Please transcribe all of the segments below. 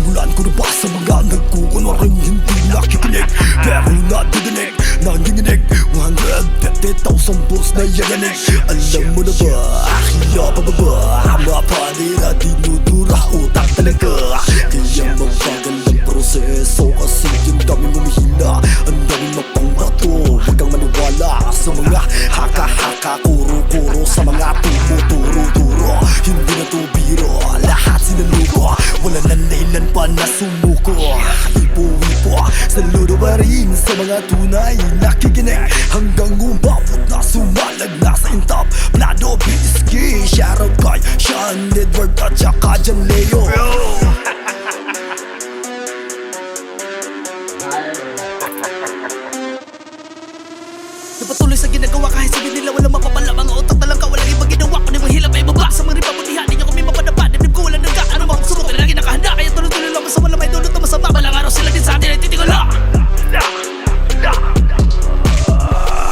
Simulan ko na ba sa mga nagkukunwaring hindi nakikinig, pero nadidinig, nanginginig 150,000 boss na yaganig. Alam mo na ba, aking pababa, mapanira, dinudura, utak talaga. Kaya mabagal ang proseso kasi yung daming humihina, ang daming mapangbato. Huwag kang maniwala sa mga haka-haka, kuro-kuro, sa mga tumuturo-turo. Hindi na to biro, lahat sinaluko, wala na nailan pa na sumuko. Ipo-ipo, saludo pa rin sa mga tunay nakikinig, hanggang umabot na sumalag na sa intap. Plado, Biski, shoutout kay Sean, Edward at saka Jan Leo. Napatuloy sa ginagawa kahit sabi nila walang mapapala. Mga utak na lang ka, walang ibang ginawa kundi mahilap ay baba. Sa mga ripabutihan, di nyo kami mapadapa. Dibdib ko walang nagka, ano bang sumok, lagi nakahanda. Kaya tuloy-tuloy lang sa wala may dulot na masama. Balang araw sila din sa atin ay titigala.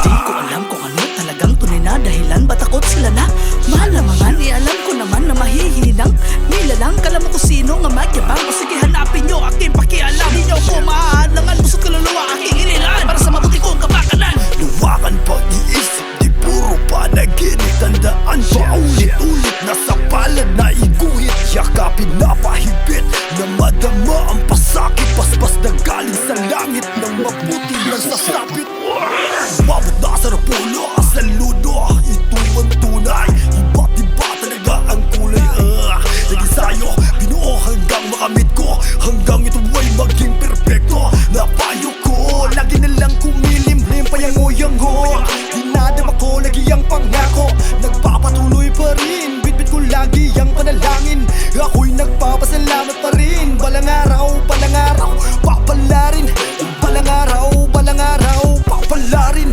Di ko alam kung ano talagang tunay na dahilan. Ba't takot sila na malamangan? Alam ko naman na mahihinang nilalang. Kala mo kung sino nga magyabang. O sige hanapin nyo aking pakialam. Di nyo ko mahalangan, busot kaluluwa aking inilaan para sa mabuti kong kapakanan. Luwakan pag-iisip, di puro panaginip. Tandaan paulit-ulit na sa palad na iguhit. Yakapin na pahigpit na madama ang pasakit. Paspas na galing sa langit ng mabuti lang sasapit. Umabot na sa rapulo, saludo, ito ang tunay. Iba't iba talaga ang kulay. Naging sayo, binuo hanggang makamit ko, hanggang ito ay maging perfecto. Napayo ko, lagi na lang kumilimlim pa yung uyang ho. Dinadama ko, lagi ang pangako, nagpapatuloy pa rin. Bitbit ko lagi ang panalangin, ako'y nagpapasalamat pa rin. Balang araw, papalarin. Balang araw, papalarin.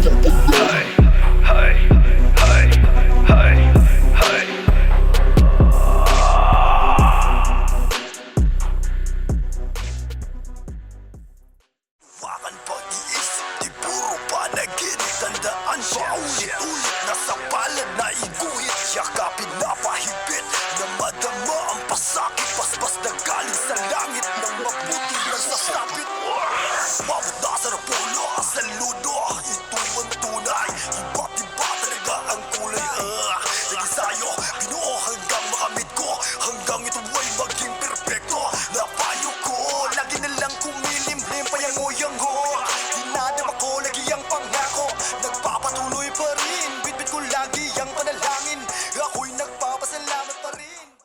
Wakan pag-iisip, di puro panaginip. Tandaan paulit-ulit na sa palad na iguhit. Yakapin na pahigpit na madama ang pasakit. Paspas na galing sa langit ng mabuti lang sasapit. Umabot na sa rapulo, saludo,